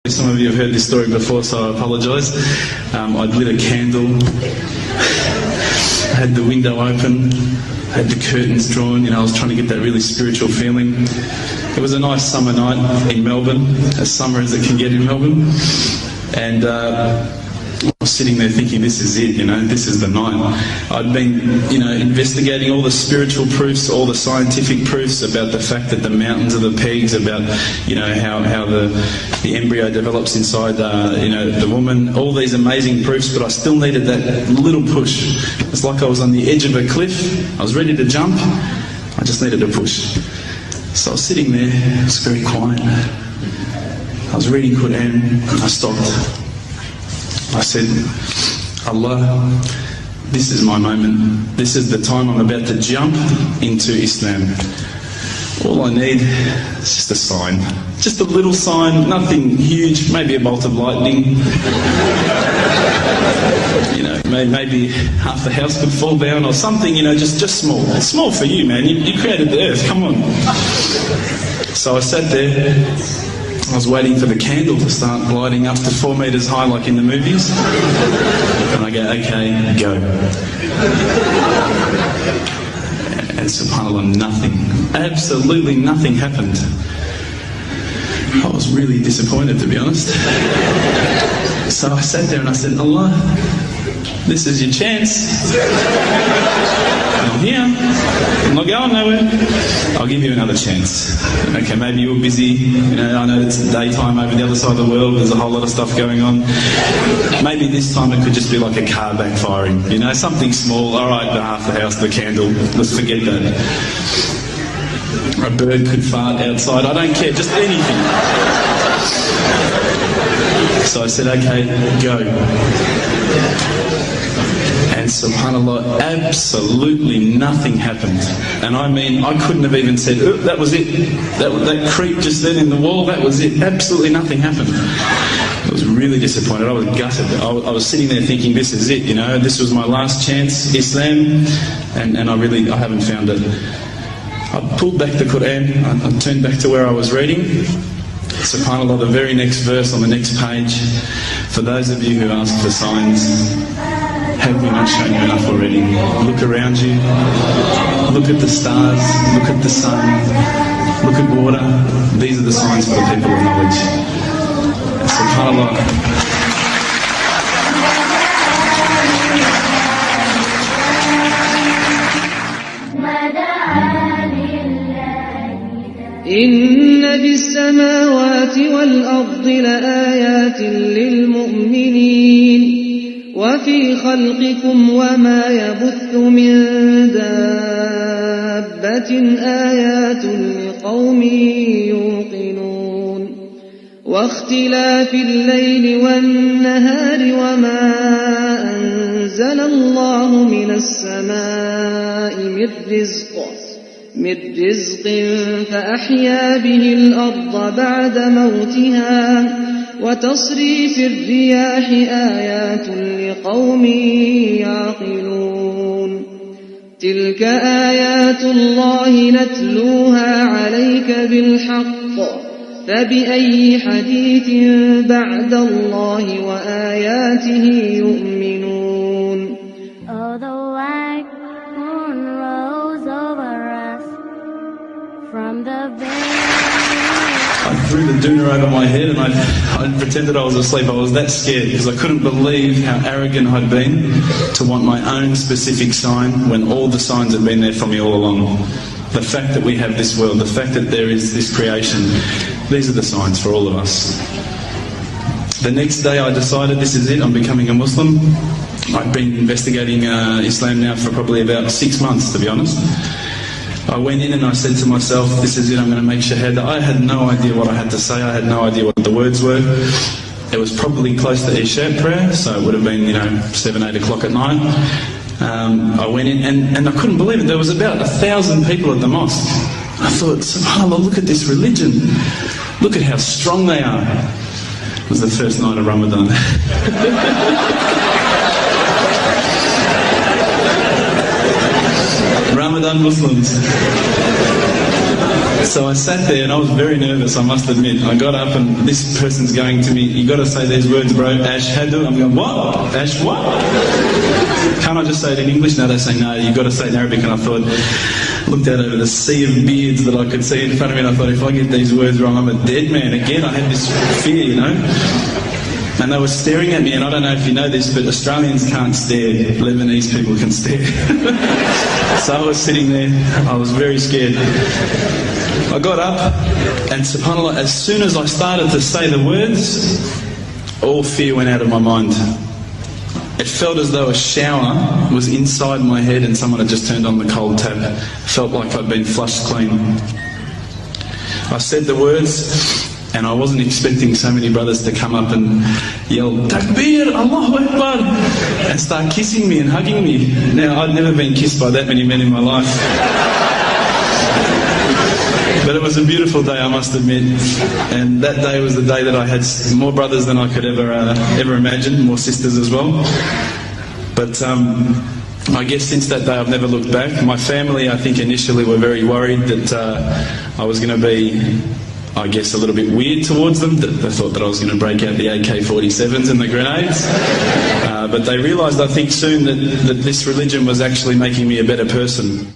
Some of you have heard this story before, so I apologise. I'd lit a candle, I had the window open, I had the curtains drawn, I was trying to get that really spiritual feeling. It was a nice summer night in Melbourne, as summer as it can get in Melbourne, and I was sitting there thinking, this is it, this is the night. I'd been, investigating all the spiritual proofs, all the scientific proofs about the fact that the mountains are the pegs, about, how the embryo develops inside, the woman, all these amazing proofs, but I still needed that little push. It's like I was on the edge of a cliff, I was ready to jump, I just needed a push. So I was sitting there, it was very quiet. I was reading Quran, I stopped. I said, Allah, this is my moment. This is the time I'm about to jump into Islam. All I need is just a sign. Just a little sign, nothing huge, maybe a bolt of lightning. Maybe half the house could fall down or something, just small. It's small for you, man. You created the earth, come on. So I sat there. I was waiting for the candle to start lighting up to 4 metres high like in the movies. And I go, okay, go. And subhanAllah, nothing, absolutely nothing happened. I was really disappointed, to be honest. So I sat there and I said, Allah, this is your chance. I'm here. I'm not going nowhere. I'll give you another chance. Okay, maybe you're busy. I know it's daytime over the other side of the world. There's a whole lot of stuff going on. Maybe this time it could just be like a car backfiring. Something small. All right, half the house, the candle. Let's forget that. A bird could fart outside. I don't care. Just anything. So I said, okay, go. And subhanAllah, absolutely nothing happened. And I mean, I couldn't have even said, oh, that was it. That creep just then in the wall, that was it. Absolutely nothing happened. I was really disappointed. I was gutted. I was sitting there thinking, this is it, this was my last chance, Islam, and I haven't found it. I pulled back the Quran, I turned back to where I was reading. SubhanAllah, the very next verse on the next page, for those of you who ask for signs, have we not shown you enough already? Look around you, look at the stars, look at the sun, look at water. These are the signs for the people of knowledge. SubhanAllah. إن في السماوات والأرض لآيات للمؤمنين وفي خلقكم وما يبث من دابة آيات لقوم يوقنون واختلاف الليل والنهار وما أنزل الله من السماء من رزق فأحيا به الأرض بعد موتها وتصريف الرياح آيات لقوم يعقلون تلك آيات الله نتلوها عليك بالحق فبأي حديث بعد الله وآياته يؤمنون. Oh, the white moon rose over us from the I threw the doona over my head and I pretended I was asleep. I was that scared because I couldn't believe how arrogant I'd been to want my own specific sign when all the signs had been there for me all along. The fact that we have this world, the fact that there is this creation, these are the signs for all of us. The next day I decided this is it, I'm becoming a Muslim. I've been investigating Islam now for probably about 6 months, to be honest. I went in and I said to myself, this is it, I'm going to make shahada. I had no idea what I had to say, I had no idea what the words were. It was probably close to Isha prayer, so it would have been, 7, 8 o'clock at night. I went in and I couldn't believe it, there was about 1,000 people at the mosque. I thought, subhanAllah, look at this religion. Look at how strong they are. It was the first night of Ramadan. Ramadan Muslims. So I sat there and I was very nervous, I must admit. I got up and this person's going to me, you got to say these words, bro, ashhadu. I'm going, what? Ash what? Can't I just say it in English? No, they say, no, you got to say it in Arabic. And I thought, looked out over the sea of beards that I could see in front of me, and I thought, if I get these words wrong, I'm a dead man. Again, I had this fear, you know. And they were staring at me, and I don't know if you know this, but Australians can't stare. Lebanese people can stare. So I was sitting there, I was very scared. I got up, and subhanAllah, as soon as I started to say the words, all fear went out of my mind. It felt as though a shower was inside my head and someone had just turned on the cold tap. It felt like I'd been flushed clean. I said the words, and I wasn't expecting so many brothers to come up and yell, Takbir, Allahu Akbar, and start kissing me and hugging me. Now, I'd never been kissed by that many men in my life. But it was a beautiful day, I must admit. And that day was the day that I had more brothers than I could ever imagine, more sisters as well. But I guess since that day I've never looked back. My family, I think, initially were very worried that I was going to be, I guess, a little bit weird towards them. They thought that I was going to break out the AK-47s and the grenades. But they realised, I think, soon that this religion was actually making me a better person.